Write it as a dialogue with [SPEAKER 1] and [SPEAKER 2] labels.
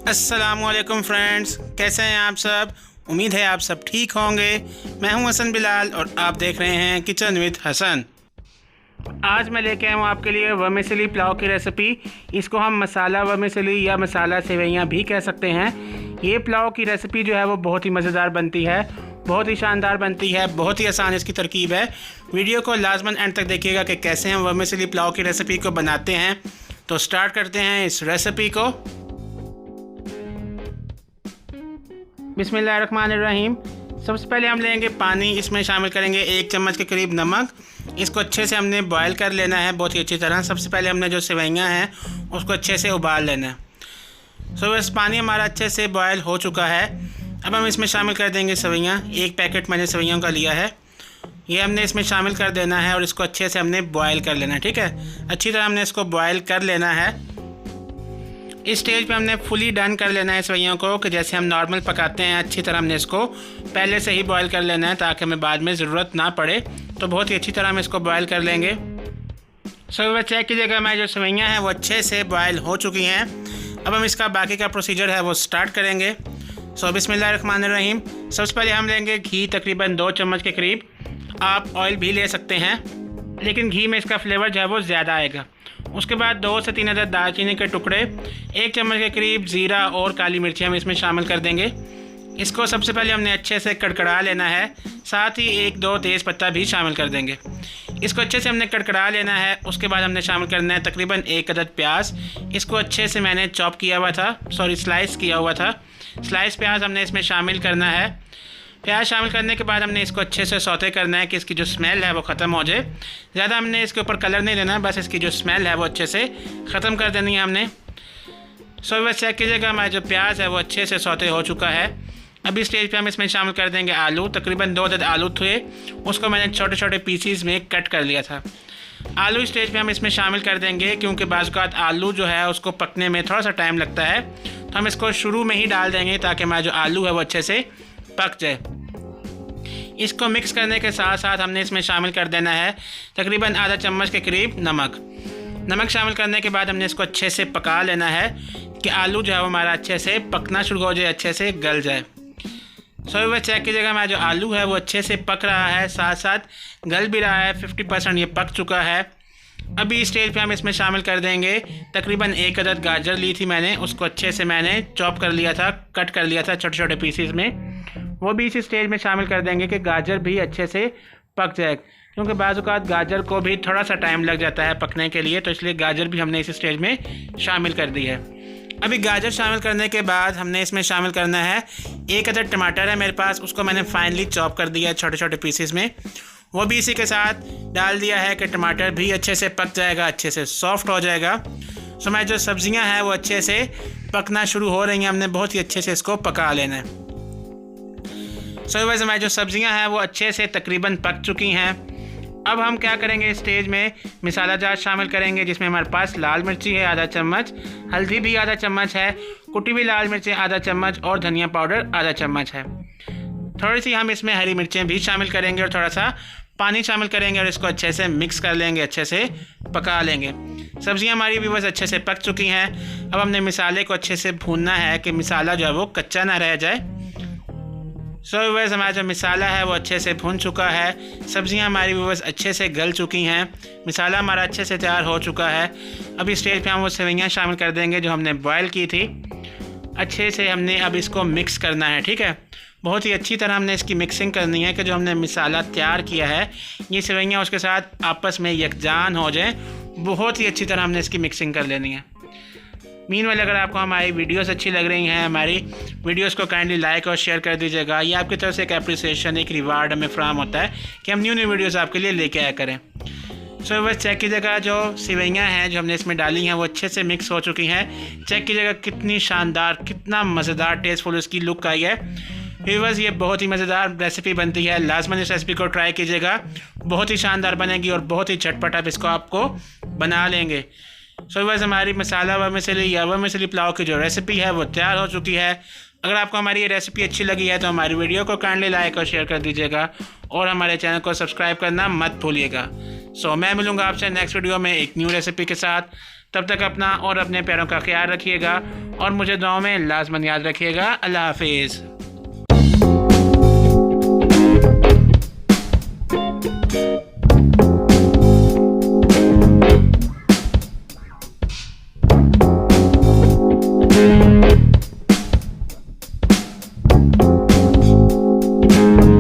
[SPEAKER 1] अस्सलामुअलैकुम फ्रेंड्स, कैसे हैं आप सब। उम्मीद है आप सब ठीक होंगे। मैं हूं हसन बिलाल और आप देख रहे हैं किचन विद हसन। आज मैं लेके आया हूँ आपके लिए वर्मिसेली पुलाव की रेसिपी। इसको हम मसाला वर्मिसेली या मसाला सेवइयाँ भी कह सकते हैं। ये पुलाव की रेसिपी जो है वो बहुत ही मज़ेदार बनती है, बहुत ही शानदार बनती है, बहुत ही आसान इसकी तरकीब है। वीडियो को लाजमन एंड तक देखिएगा कि कैसे हम वर्मिसेली पुलाव की रेसिपी को बनाते हैं। तो स्टार्ट करते हैं इस रेसिपी को। बिस्मिल्लाहिर्रहमानिर्रहीम। सबसे पहले हम लेंगे पानी, इसमें शामिल करेंगे 1 चम्मच के करीब नमक। इसको अच्छे से हमने बॉयल कर लेना है बहुत ही अच्छी तरह। सबसे पहले हमने जो सेवइयाँ हैं उसको अच्छे से उबाल लेना है। बस पानी हमारा अच्छे से बॉयल हो चुका है। अब हम इसमें शामिल कर देंगे सेवइयाँ। 1 पैकेट मैंने सेवइयों का लिया है, ये हमने इसमें शामिल कर देना है और इसको अच्छे से हमने बॉयल कर लेना है। ठीक है, अच्छी तरह हमने इसको बॉयल कर लेना है। इस स्टेज पे हमने फुली डन कर लेना है सेवइयों को, कि जैसे हम नॉर्मल पकाते हैं अच्छी तरह हमने इसको पहले से ही बॉयल कर लेना है ताकि हमें बाद में ज़रूरत ना पड़े। तो बहुत ही अच्छी तरह हम इसको बॉयल कर लेंगे। वह चेक कीजिएगा हमारी जो सेवइयाँ हैं वो अच्छे से बॉयल हो चुकी हैं। अब हम इसका बाकी का प्रोसीजर है वो स्टार्ट करेंगे। बिस्मिल्लाहिर्रहमानिर्रहीम। सबसे पहले हम लेंगे घी, तकरीबन 2 चम्मच के करीब। आप ऑयल भी ले सकते हैं, लेकिन घी में इसका फ्लेवर जो है वो ज़्यादा आएगा। उसके बाद 2 से 3 अदद दालचीनी के टुकड़े, 1 चम्मच के करीब ज़ीरा और काली मिर्ची हम इसमें शामिल कर देंगे। इसको सबसे पहले हमने अच्छे से कड़कड़ा लेना है, साथ ही 1-2 तेज़ पत्ता भी शामिल कर देंगे। इसको अच्छे से हमने कड़कड़ा लेना है। उसके बाद हमने शामिल करना है तकरीबन 1 अदद प्याज। इसको अच्छे से मैंने चॉप किया हुआ था, स्लाइस किया हुआ था। स्लाइस प्याज हमने इसमें शामिल करना है। प्याज शामिल करने के बाद हमने इसको अच्छे से सौते करना है कि इसकी जो स्मेल है वो ख़त्म हो जाए। ज़्यादा हमने इसके ऊपर कलर नहीं देना है, बस इसकी जो स्मेल है वो अच्छे से ख़त्म कर देनी है हमने। बस चेक कीजिएगा हमारा जो प्याज है वो अच्छे से सौते हो चुका है। अभी स्टेज पे हम इसमें शामिल कर देंगे आलू। तकरीबन 2 अदद आलू थे, उसको मैंने छोटे छोटे पीसीज में कट कर लिया था। आलू स्टेज पे हम इसमें शामिल कर देंगे, क्योंकि बाज़ औक़ात आलू जो है उसको पकने में थोड़ा सा टाइम लगता है, तो हम इसको शुरू में ही डाल देंगे ताकि हमारा जो आलू है वो अच्छे से पक जाए। इसको मिक्स करने के साथ साथ हमने इसमें शामिल कर देना है तकरीबन आधा चम्मच के करीब नमक। नमक शामिल करने के बाद हमने इसको अच्छे से पका लेना है कि आलू जो है वो हमारा अच्छे से पकना शुरू हो जाए, अच्छे से गल जाए। वह चेक कीजिएगा हमारा जो आलू है वो अच्छे से पक रहा है, साथ साथ गल भी रहा है। 50% ये पक चुका है। अभी स्टेज पे हम इसमें शामिल कर देंगे तकरीबन 1 अदद गाजर ली थी मैंने, उसको अच्छे से मैंने चॉप कर लिया था, कट कर लिया था छोटे छोटे पीसीज में। वो भी इसी स्टेज में शामिल कर देंगे कि गाजर भी अच्छे से पक जाए, क्योंकि बाज़ औक़ात गाजर को भी थोड़ा सा टाइम लग जाता है पकने के लिए, तो इसलिए गाजर भी हमने इसी स्टेज में शामिल कर दी है। अभी गाजर शामिल करने के बाद हमने इसमें शामिल करना है 1 अदद टमाटर है मेरे पास, उसको मैंने फाइनली चॉप कर दिया है छोटे छोटे पीसीज में। वो भी इसी के साथ डाल दिया है कि टमाटर भी अच्छे से पक जाएगा, अच्छे से सॉफ्ट हो जाएगा। हमारी जो सब्ज़ियाँ हैं वो अच्छे से पकना शुरू हो रही हैं, हमने बहुत ही अच्छे से इसको पका लेना है। वैसे हमारी जो सब्ज़ियाँ हैं वो अच्छे से तकरीबन पक चुकी हैं। अब हम क्या करेंगे, इस स्टेज में मसाला जात शामिल करेंगे, जिसमें हमारे पास लाल मिर्ची है आधा चम्मच, हल्दी भी आधा चम्मच है, कुटी हुई लाल मिर्चें आधा चम्मच और धनिया पाउडर आधा चम्मच है। थोड़ी सी हम इसमें हरी मिर्चें भी शामिल करेंगे और थोड़ा सा पानी शामिल करेंगे और इसको अच्छे से मिक्स कर लेंगे, अच्छे से पका लेंगे। सब्ज़ियाँ हमारी भी बस अच्छे से पक चुकी हैं। अब हमने मसाले को अच्छे से भूनना है कि मसाला जो है वो कच्चा ना रह जाए। वैसे हमारा जो मसाला है वो अच्छे से भून चुका है। सब्ज़ियाँ हमारी भी बस अच्छे से गल चुकी हैं, मसाला हमारा अच्छे से तैयार हो चुका है। अभी स्टेज पे हम वो सेवइयाँ शामिल कर देंगे जो हमने बॉयल की थी। अच्छे से हमने अब इसको मिक्स करना है। ठीक है, बहुत ही अच्छी तरह हमने इसकी मिक्सिंग करनी है कि जो हमने मसाला तैयार किया है ये सेवइयाँ उसके साथ आपस में यकजान हो जाए। बहुत ही अच्छी तरह हमने इसकी मिक्सिंग कर लेनी है। मीनवाइल अगर आपको हमारी वीडियोस अच्छी लग रही हैं, हमारी वीडियोस को काइंडली लाइक और शेयर कर दीजिएगा। ये आपकी तरफ से एक अप्रिसिएशन, एक रिवार्ड हमें फ्राहम होता है कि हम न्यू वीडियोस आपके लिए लेके आया करें। बस चेक कीजिएगा जो सेवइयाँ हैं जो हमने इसमें डाली हैं वो अच्छे से मिक्स हो चुकी हैं। चेक कीजिएगा कितनी शानदार, कितना मज़ेदार टेस्टफुल इसकी लुक आई है। व्यूअर्स, ये बहुत ही मज़ेदार रेसिपी बनती है, लाजमन इस रेसिपी को ट्राई कीजिएगा, बहुत ही शानदार बनेगी और बहुत ही झटपट आप इसको आपको बना लेंगे। व्यूअर्स, हमारी मसाला वर्मिसेली या वर्मिसेली पुलाव की जो रेसिपी है वो तैयार हो चुकी है। अगर आपको हमारी ये रेसिपी अच्छी लगी है तो हमारी वीडियो को काइंडली लाइक और शेयर कर दीजिएगा और हमारे चैनल को सब्सक्राइब करना मत भूलिएगा। मैं मिलूँगा आपसे नेक्स्ट वीडियो में एक न्यू रेसिपी के साथ। तब तक अपना और अपने प्यारों का ख्याल रखिएगा और मुझे दुआओं में लाजमन याद रखिएगा। अल्लाह हाफिज़।